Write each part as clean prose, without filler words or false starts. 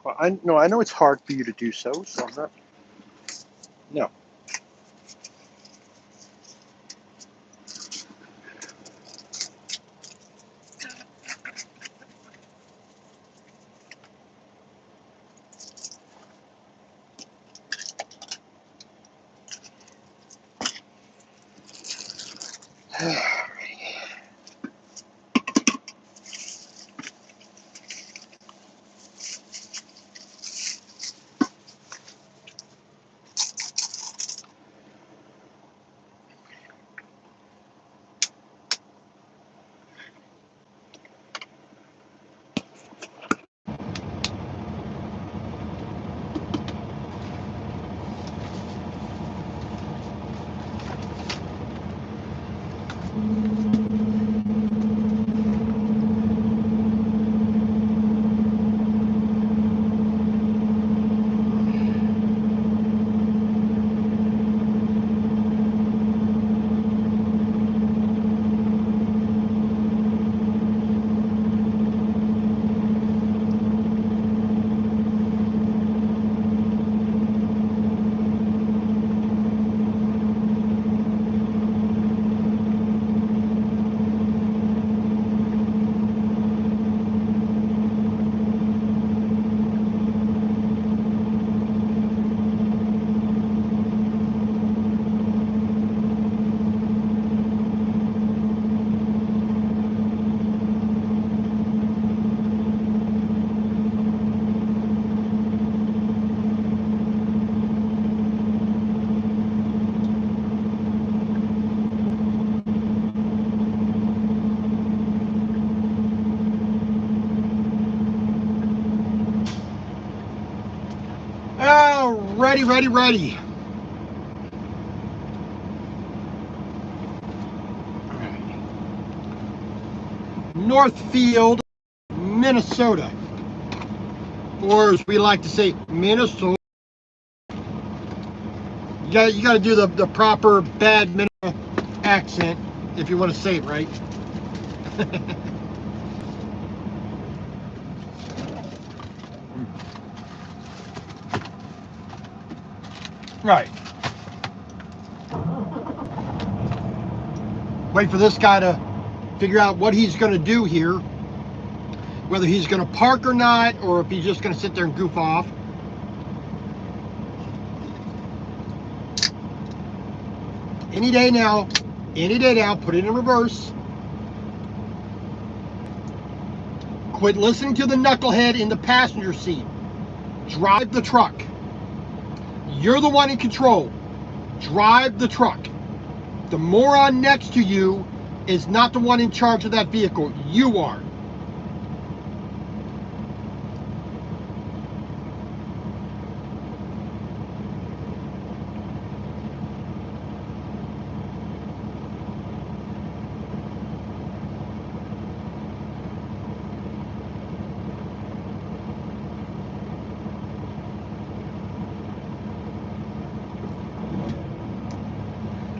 Well, I know it's hard for you to do so, so I'm not. No. Oh, ready, ready, ready. Northfield, Minnesota. Or as we like to say, Minnesota. You got to do the proper bad Minnesota accent if you want to say it right. Right. Wait for this guy to figure out what he's going to do here, whether he's going to park or not, or if he's just going to sit there and goof off. Any day now, put it in reverse. Quit listening to the knucklehead in the passenger seat. Drive the truck. You're the one in control. Drive the truck. The moron next to you is not the one in charge of that vehicle. You are.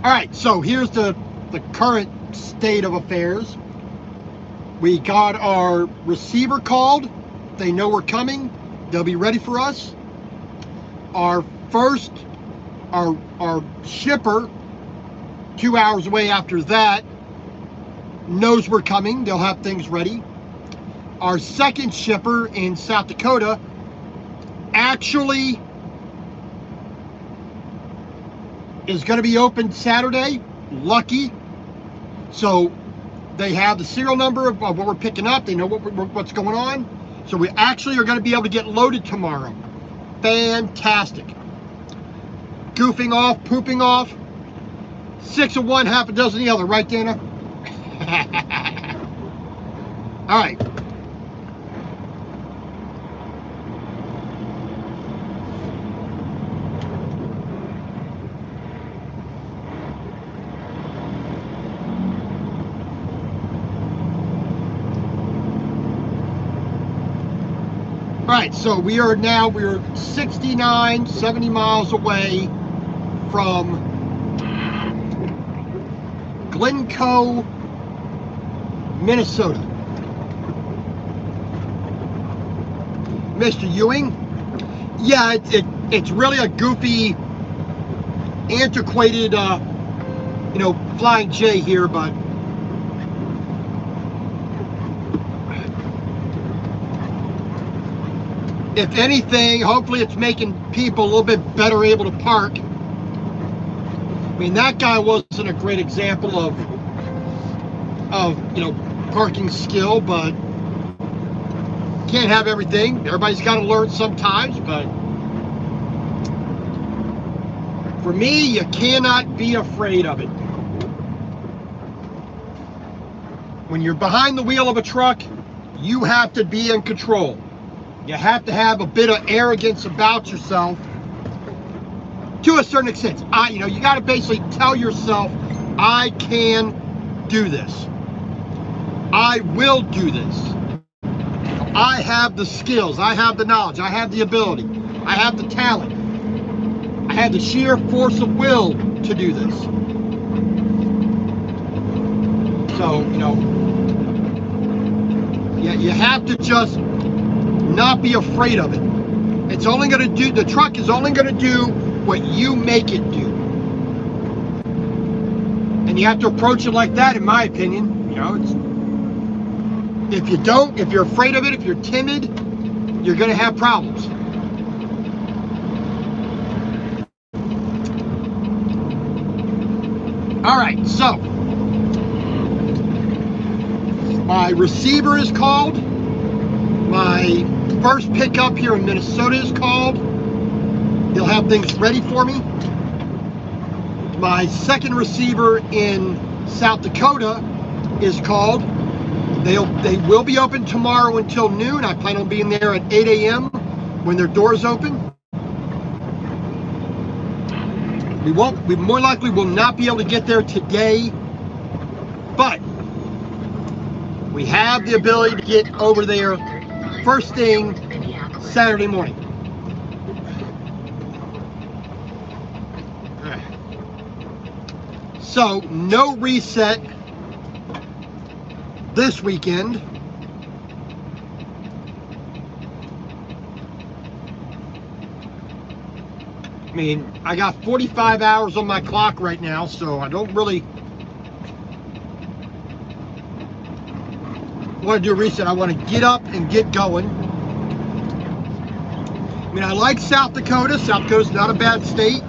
All right, so here's the current state of affairs. We got our receiver called. They know we're coming. They'll be ready for us. Our shipper, 2 hours away after that, knows we're coming. They'll have things ready. Our second shipper in South Dakota actually is going to be open Saturday. Lucky. So they have the serial number of what we're picking up. They know what's going on. So we actually are going to be able to get loaded tomorrow. Fantastic. Goofing off, pooping off. 6 of one, half a dozen the other. Right, Dana? All right. All right, so we're 69, 70 miles away from Glencoe, Minnesota. Mr. Ewing. Yeah, it's really a goofy, antiquated, Flying J here, but if anything, hopefully it's making people a little bit better able to park. I mean, that guy wasn't a great example of parking skill, but can't have everything. Everybody's got to learn sometimes, but for me, you cannot be afraid of it. When you're behind the wheel of a truck, you have to be in control. You have to have a bit of arrogance about yourself to a certain extent. You got to basically tell yourself, I can do this. I will do this. I have the skills. I have the knowledge. I have the ability. I have the talent. I have the sheer force of will to do this. So, you have to just not be afraid of it. It's only going to do, the truck is only going to do what you make it do. And you have to approach it like that, in my opinion. If you're afraid of it, if you're timid, you're going to have problems. All right, so my receiver is called. My first pickup here in Minnesota is called. They'll have things ready for me. My second receiver in South Dakota is called. They will be open tomorrow until noon. I plan on being there at 8 a.m. when their doors open. We more likely will not be able to get there today, but we have the ability to get over there first thing Saturday morning. So, no reset this weekend. I mean, I got 45 hours on my clock right now, so I don't really want to do a reset. I want to get up and get going. I mean, I like South Dakota. South Dakota's not a bad state.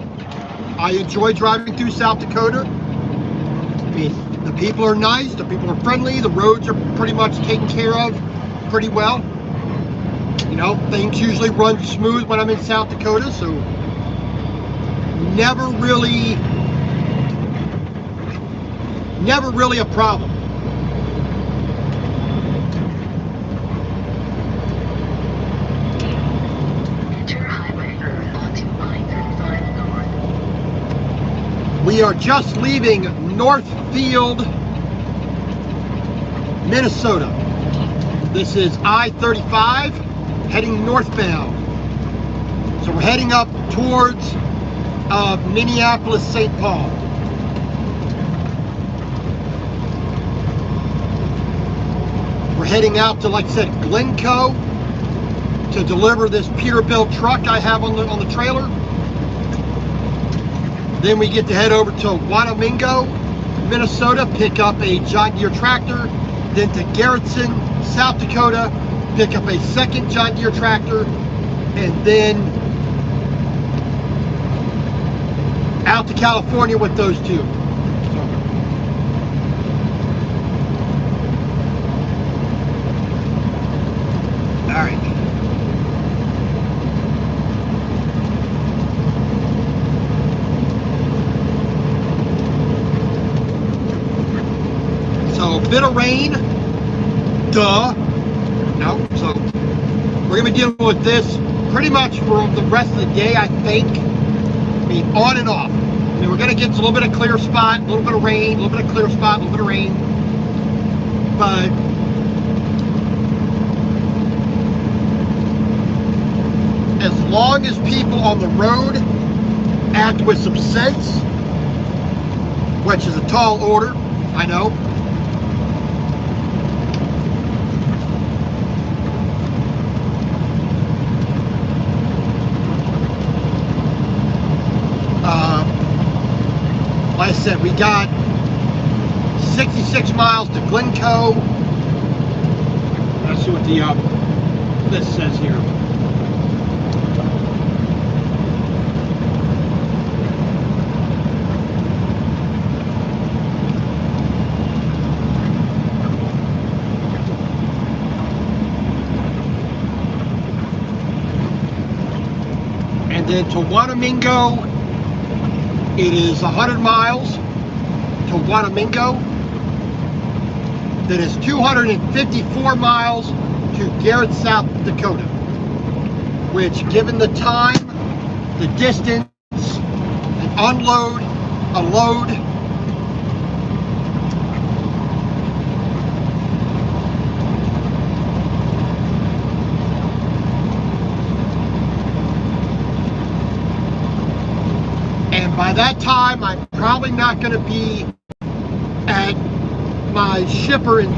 I enjoy driving through South Dakota. I mean, the people are nice, the people are friendly, the roads are pretty much taken care of pretty well. Things usually run smooth when I'm in South Dakota, so never really a problem. We are just leaving Northfield, Minnesota. This is I-35 heading northbound. So we're heading up towards Minneapolis, St. Paul. We're heading out to, like I said, Glencoe to deliver this Peterbilt truck I have on the trailer. Then we get to head over to Wanamingo, Minnesota, pick up a John Deere tractor. Then to Garrettson, South Dakota, pick up a second John Deere tractor. And then out to California with those two. All right. So, a bit of rain. Duh. No. So, we're going to be dealing with this pretty much for the rest of the day, I think. I mean, on and off. I mean, we're going to get a little bit of clear spot, a little bit of rain, a little bit of clear spot, a little bit of rain. But as long as people on the road act with some sense, which is a tall order, I know. said, we got 66 miles to Glencoe. Let's see what the list says here. And then to Wanamingo, it is 100 miles to Wanamingo. Then it's 254 miles to Garrett, South Dakota, which, given the time, the distance, an unload, a load, and by that time, I'm probably not going to be at my shipper in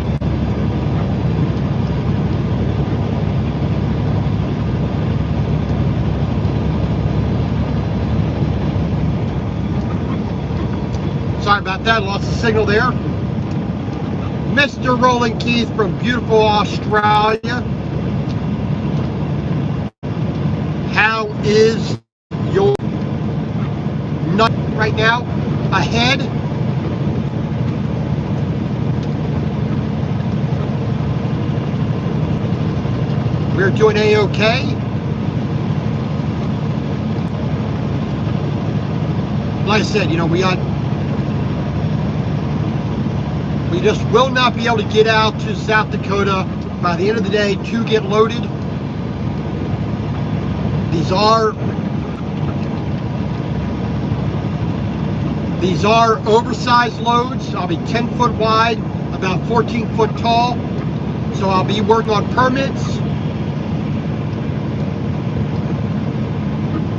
sorry about that, lost the signal there. Mr. Roland Keith from beautiful Australia. How is your nut right now? Ahead? We're doing A-OK. Like I said, you know, we just will not be able to get out to South Dakota by the end of the day to get loaded. These are oversized loads. I'll be 10 foot wide, about 14 foot tall. So I'll be working on permits.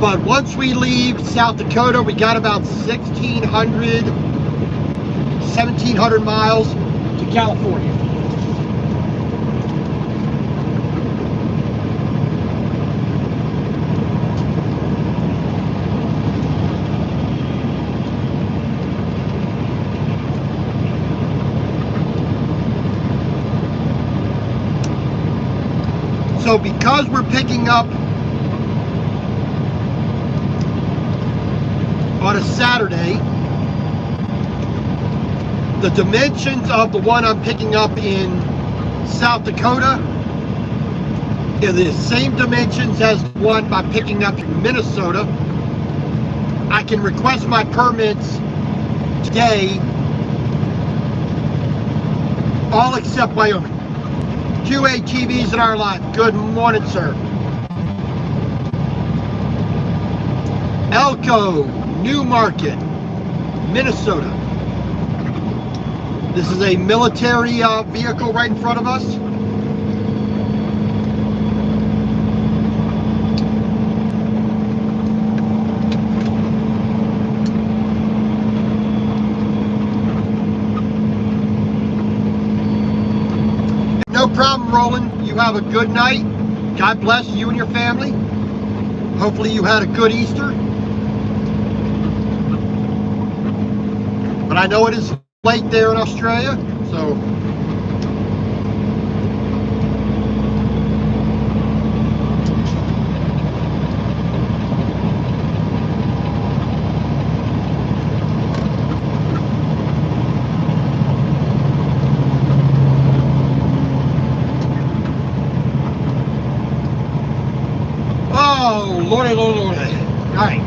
But once we leave South Dakota, we got about 1,700 miles to California. So because we're picking up on a Saturday, the dimensions of the one I'm picking up in South Dakota are the same dimensions as the one I'm picking up in Minnesota. I can request my permits today, all except Wyoming. QATVs in our life. Good morning, sir. Elko, New Market, Minnesota. This is a military vehicle right in front of us. No problem, Roland. You have a good night. God bless you and your family. Hopefully you had a good Easter. But I know it is late there in Australia, so oh, lordy, lordy, lordy. All right.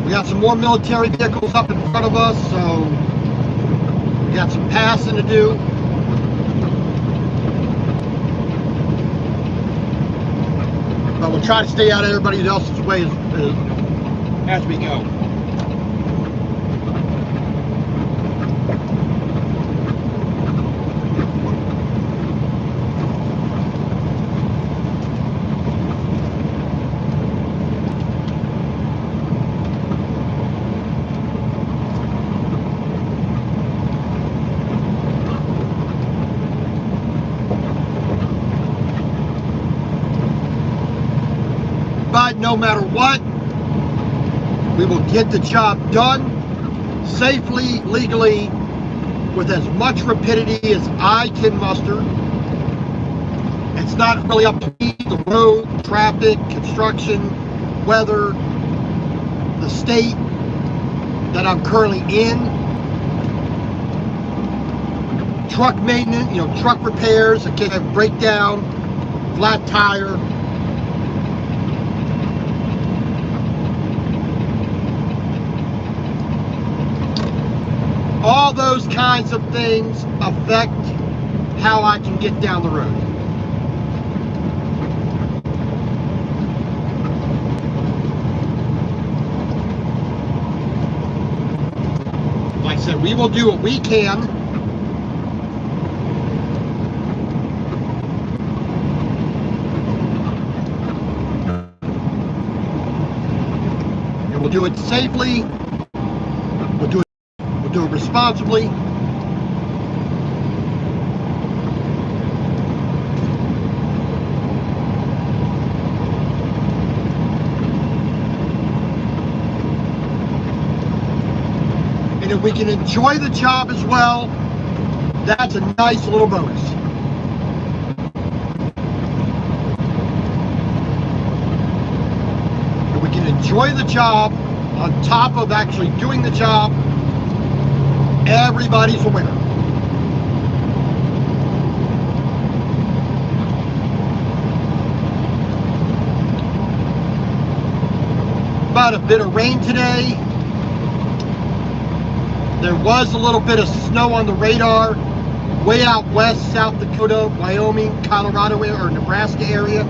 We got some more military vehicles up in front of us, so we got some passing to do. But we'll try to stay out of everybody else's way as we go. But no matter what, We will get the job done safely, legally, with as much rapidity as I can muster. It's not really up to me, the road, traffic, construction, weather, the state that I'm currently in, truck maintenance, truck repairs, in case I have breakdown, flat tire. All those kinds of things affect how I can get down the road. Like I said, we will do what we can. And we'll do it safely. Do it responsibly. And if we can enjoy the job as well, that's a nice little bonus. If we can enjoy the job on top of actually doing the job, everybody's a winner. About a bit of rain today. There was a little bit of snow on the radar way out west, South Dakota, Wyoming, Colorado, or Nebraska area.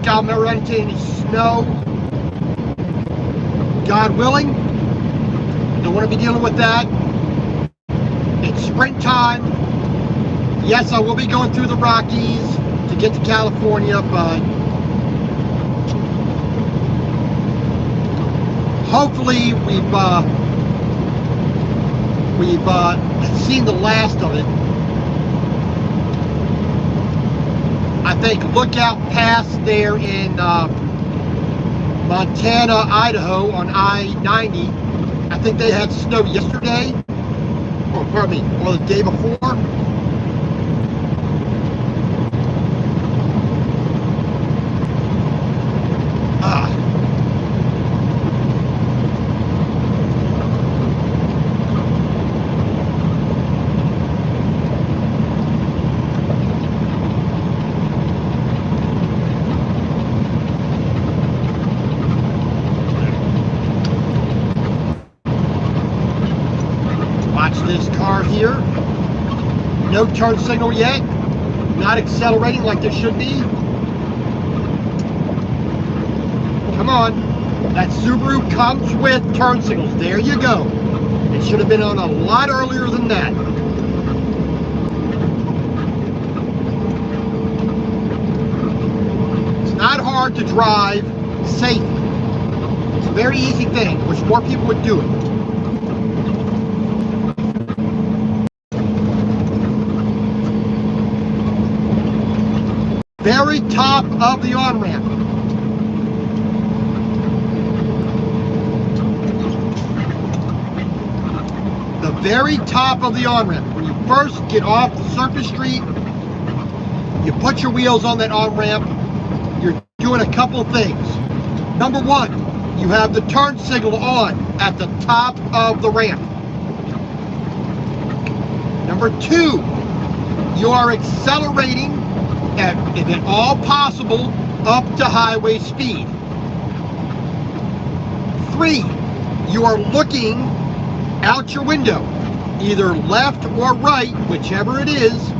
I'm not running into any snow. God willing. Don't want to be dealing with that. It's springtime. Yes, I will be going through the Rockies to get to California, but hopefully we've seen the last of it. I think Lookout Pass there in Montana, Idaho on I-90. I think they had snow yesterday, or pardon me, or the day before. Watch this car here. No turn signal yet. Not accelerating like there should be. Come on. That Subaru comes with turn signals. There you go. It should have been on a lot earlier than that. It's not hard to drive safely. It's a very easy thing. I wish more people would do it. Very top of the on-ramp. The very top of the on-ramp. When you first get off the surface street, you put your wheels on that on-ramp, you're doing a couple things. Number one, you have the turn signal on at the top of the ramp. Number two, you are accelerating if at all possible, up to highway speed. 3, you are looking out your window, either left or right, whichever it is.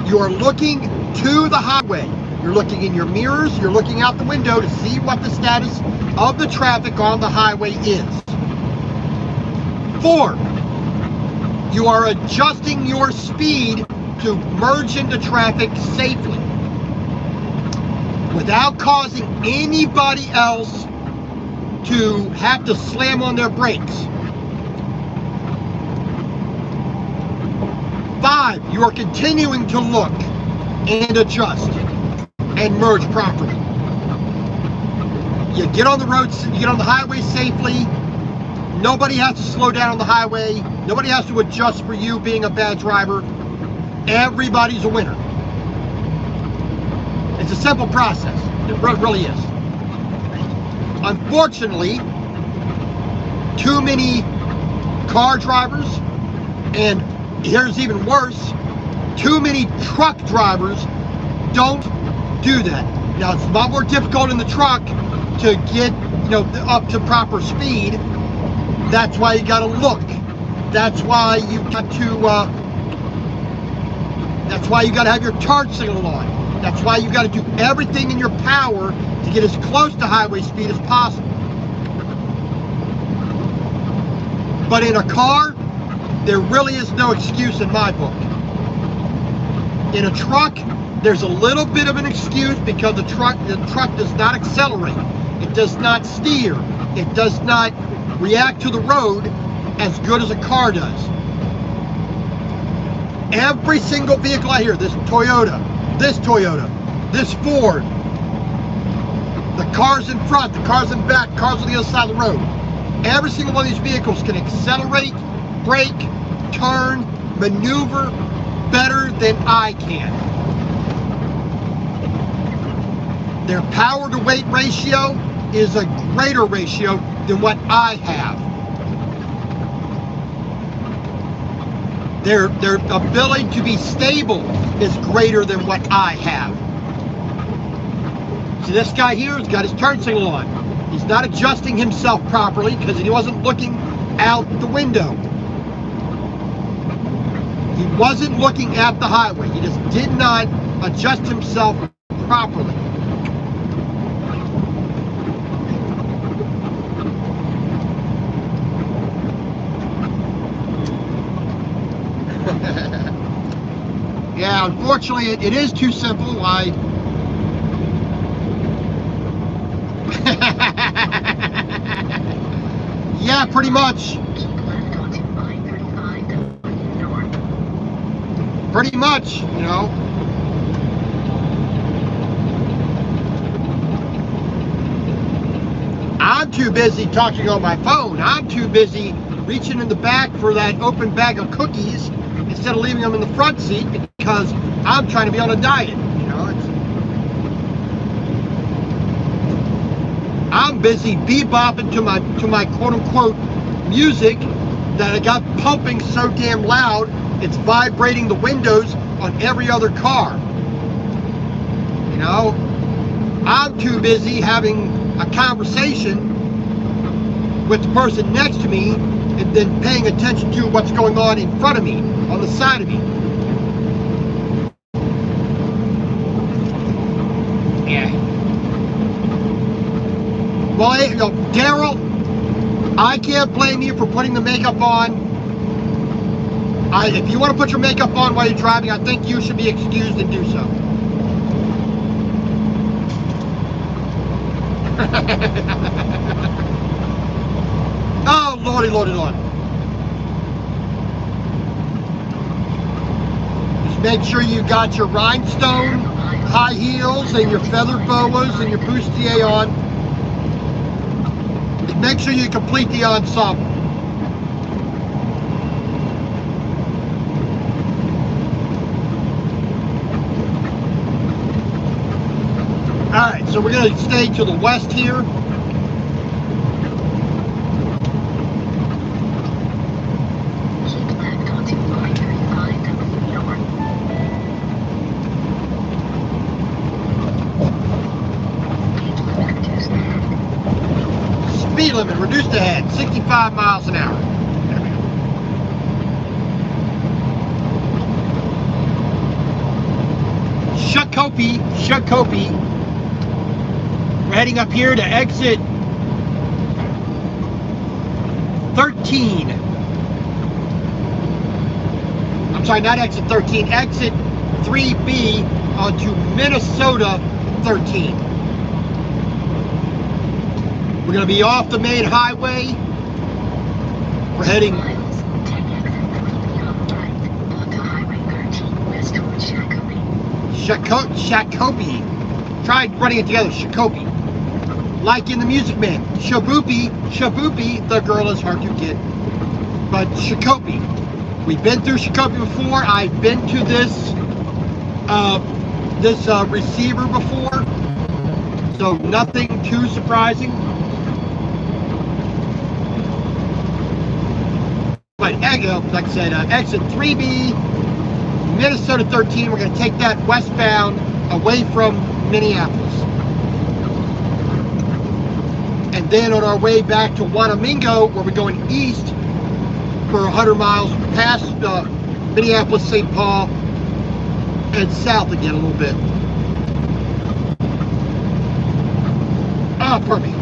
You are looking to the highway. You're looking in your mirrors, you're looking out the window to see what the status of the traffic on the highway is. 4, you are adjusting your speed to merge into traffic safely without causing anybody else to have to slam on their brakes. 5, you are continuing to look and adjust and merge properly. You get on the roads, you get on the highway safely. Nobody has to slow down on the highway. Nobody has to adjust for you being a bad driver. Everybody's a winner. It's a simple process. It really is. Unfortunately, too many car drivers, and here's even worse, too many truck drivers don't do that. Now, it's a lot more difficult in the truck to get, up to proper speed. That's why you got to look. That's why you got to. That's why you got to have your turn signal on. That's why you got to do everything in your power to get as close to highway speed as possible. But in a car, there really is no excuse in my book. In a truck, there's a little bit of an excuse because the truck does not accelerate. It does not steer. It does not react to the road as good as a car does. Every single vehicle out here, this Toyota, this Ford, the cars in front, the cars in back, cars on the other side of the road, every single one of these vehicles can accelerate, brake, turn, maneuver better than I can. Their power to weight ratio is a greater ratio than what I have. Their ability to be stable is greater than what I have. So this guy here has got his turn signal on. He's not adjusting himself properly because he wasn't looking out the window. He wasn't looking at the highway. He just did not adjust himself properly. Yeah, unfortunately, it is too simple. Yeah, pretty much. Pretty much, I'm too busy talking on my phone. I'm too busy reaching in the back for that open bag of cookies instead of leaving them in the front seat because I'm trying to be on a diet. I'm busy bebopping to my quote unquote music that I got pumping so damn loud it's vibrating the windows on every other car. I'm too busy having a conversation with the person next to me and then paying attention to what's going on in front of me, on the side of me. Yeah. Well, Daryl, I can't blame you for putting the makeup on. If you want to put your makeup on while you're driving, I think you should be excused and do so. Oh, lordy, lordy, lord. Just make sure you got your rhinestone high heels and your feather boas and your bustier on. Just make sure you complete the ensemble. Alright, so we're going to stay to the west here. Speed limit reduced ahead, 65 miles an hour. There we go. Shakopee. We're heading up here to exit 13. I'm sorry, not exit 13, exit 3B onto Minnesota 13. We're going to be off the main highway. We're heading Shakopee. Tried running it together. Shakopee. Like in the Music Man. Shaboopy. Shaboopy. The girl is hard to get. But Shakopee. We've been through Shakopee before. I've been to this receiver before. So nothing too surprising. But like I said, exit 3B, Minnesota 13. We're going to take that westbound away from Minneapolis. And then on our way back to Wanamingo, where we're going east for 100 miles past Minneapolis, St. Paul, and south again a little bit. Ah, perfect.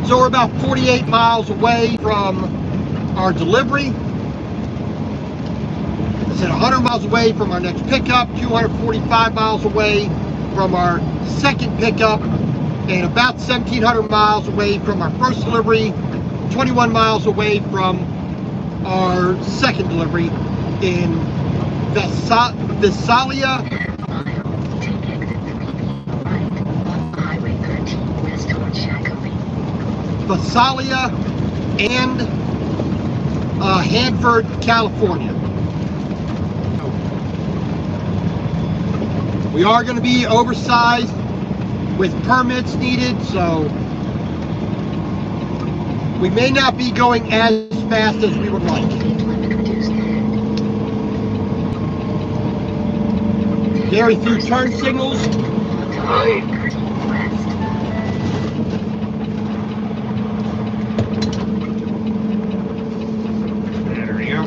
So we're about 48 miles away from our delivery. I said 100 miles away from our next pickup, 245 miles away from our second pickup, and about 1,700 miles away from our first delivery, 21 miles away from our second delivery in Visalia, and Hanford, California. We are going to be oversized with permits needed, so we may not be going as fast as we would like. Very few turn signals. There we go.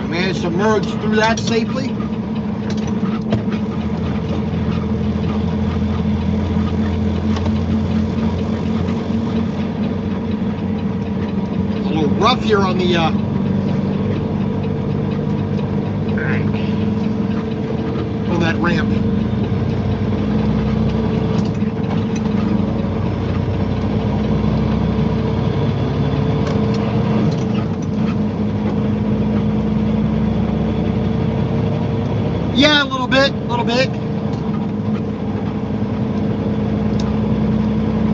Managed to merge through that safely. Rough here on the on that ramp. Yeah, a little bit.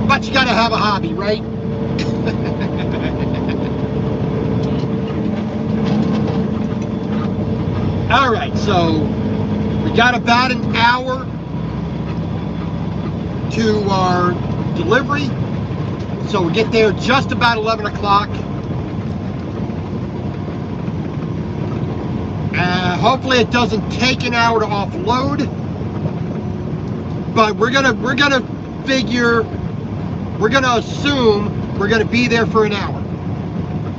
But you gotta have a hobby, right? All right, so we got about an hour to our delivery. So we get there just about 11 o'clock. Hopefully it doesn't take an hour to offload, but we're gonna assume we're gonna be there for an hour.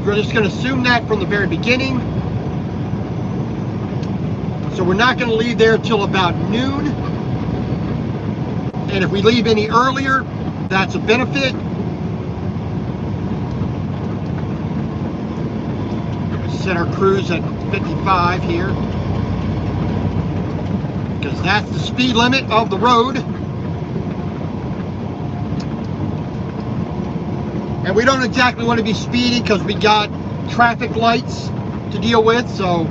We're just gonna assume that from the very beginning. So we're not going to leave there till about noon. And if we leave any earlier, that's a benefit. Set our cruise at 55 here, because that's the speed limit of the road. And we don't exactly want to be speeding because we got traffic lights to deal with, so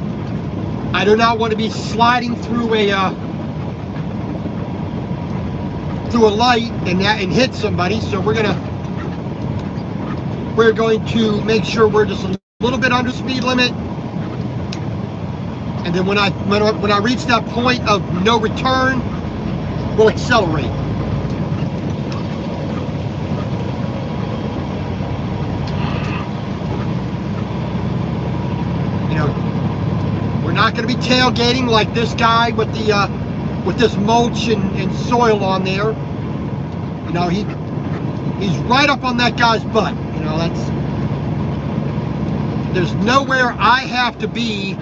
I do not want to be sliding through a light and hit somebody. So we're going to make sure we're just a little bit under speed limit. And then when I reach that point of no return, we'll accelerate. Not going to be tailgating like this guy with the with this mulch and soil on there. You know, he's right up on that guy's butt. You know, there's nowhere I have to be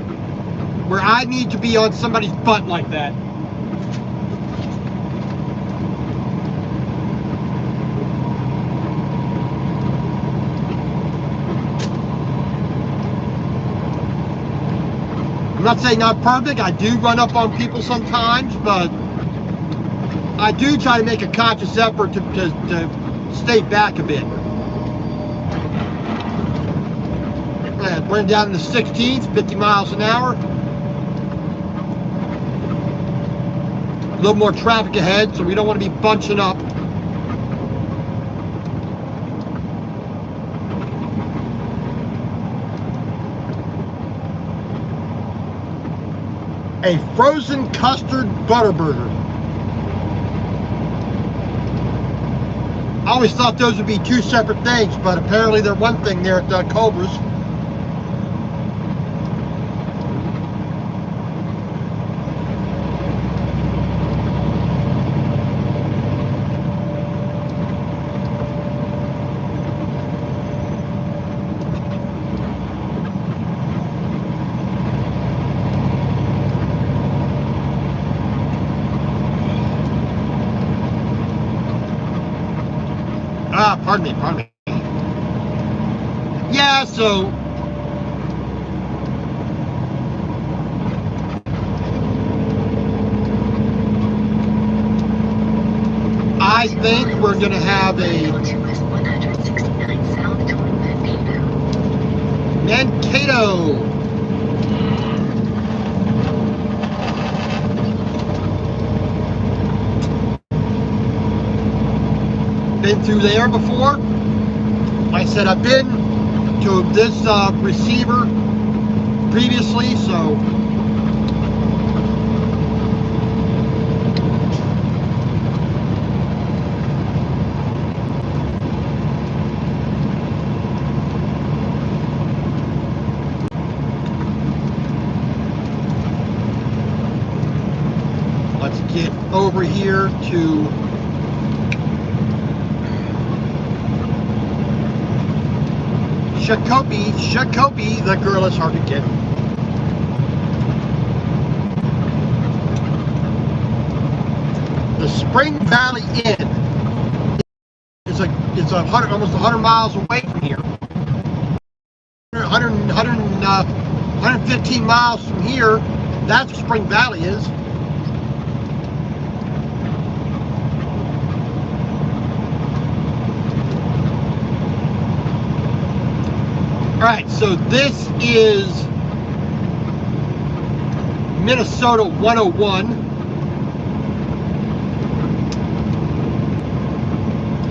where I need to be on somebody's butt like that. not saying I'm perfect. I do run up on people sometimes, but I do try to make a conscious effort to stay back a bit. And we're down in the 16th, 50 miles an hour. A little more traffic ahead, so we don't want to be bunching up. A frozen custard butter burger. I always thought those would be two separate things, but apparently they're one thing there at Cobra's. Pardon me. Yeah, so I think we're going to have a Mankato. Been through there before. Like I said, I've been to this receiver previously, so let's get over here to Shakopee, the girl is hard to get. The Spring Valley Inn is almost 100 miles away from here. 115 miles from here. That's where Spring Valley is. Alright, so this is Minnesota 101.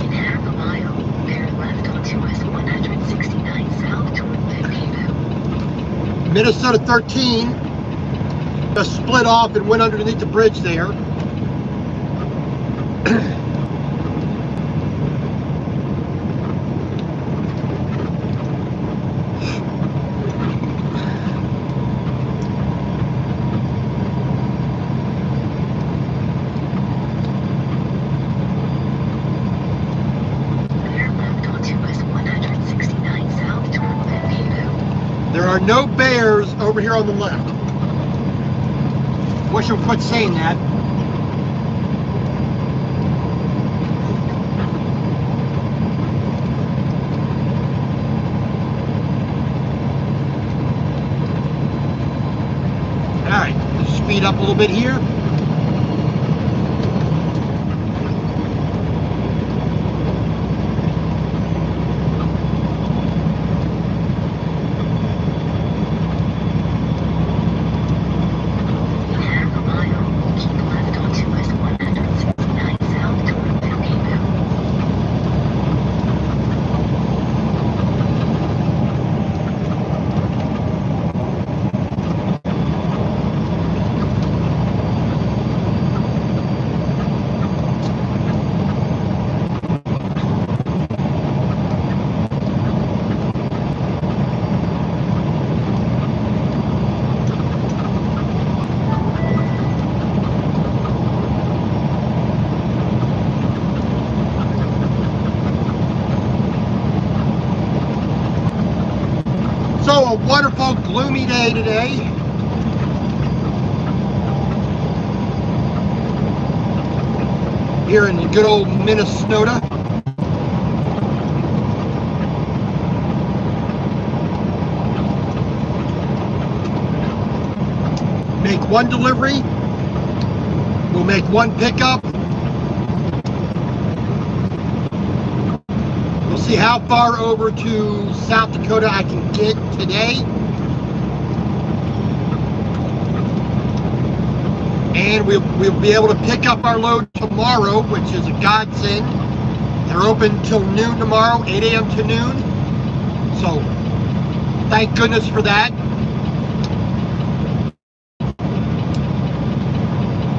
In half a mile, bear left onto US 169 south toward Mankato. Minnesota 13 just split off and went underneath the bridge there. There are no bears over here on the left. Wish I would quit saying that. Alright, let's speed up a little bit here. So a wonderful, gloomy day today. Here in good old Minnesota. make one delivery. We'll make one pickup. We'll see how far over to South Dakota I can get today. And we'll be able to pick up our load tomorrow, which is a godsend. They're open till noon tomorrow, 8 a.m. to noon. So, thank goodness for that.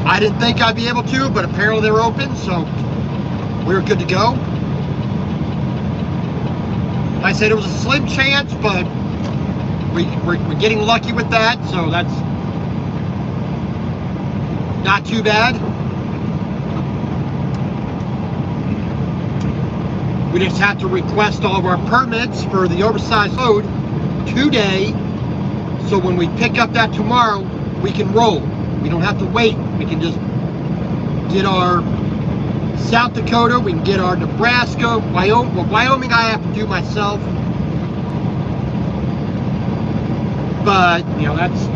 I didn't think I'd be able to, but apparently they're open, so we're good to go. Like I said, it was a slim chance, but we're getting lucky with that, so that's not too bad. We just have to request all of our permits for the oversized load today, so when we pick up that tomorrow, we can roll. We don't have to wait. We can just get our South Dakota, we can get our Nebraska, Wyoming. Well, Wyoming I have to do myself. But, you know, that's...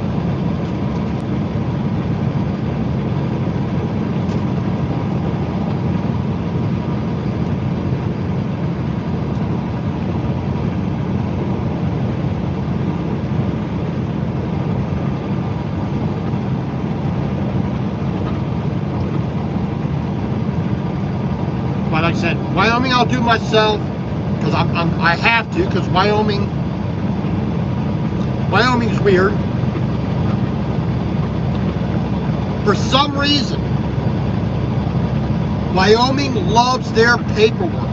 Like I said, Wyoming I'll do myself because I have to, because Wyoming's weird. For some reason, Wyoming loves their paperwork.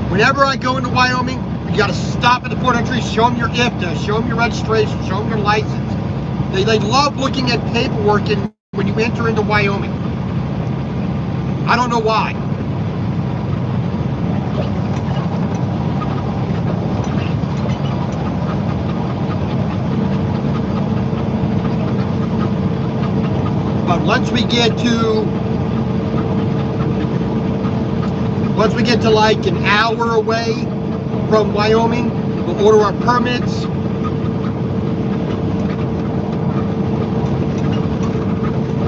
Whenever I go into Wyoming, you got to stop at the port of entry, show them your IFTA, show them your registration, show them your license. They love looking at paperwork when you enter into Wyoming. I don't know why. But once we get to like an hour away from Wyoming, we'll order our permits.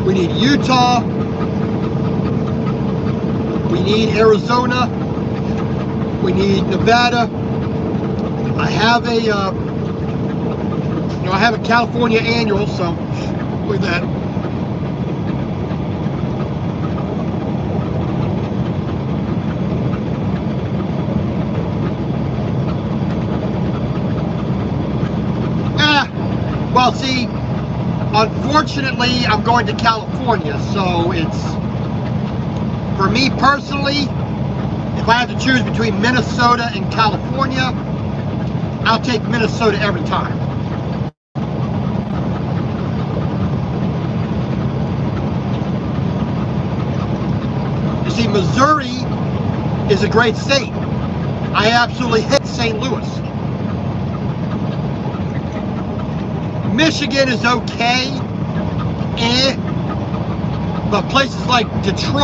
We need Utah. We need Arizona. We need Nevada. I have a California annual, so look at that. Well, see, unfortunately, I'm going to California, so it's, for me personally, if I have to choose between Minnesota and California, I'll take Minnesota every time. You see, Missouri is a great state. I absolutely hate St. Louis. Michigan is okay, but places like Detroit,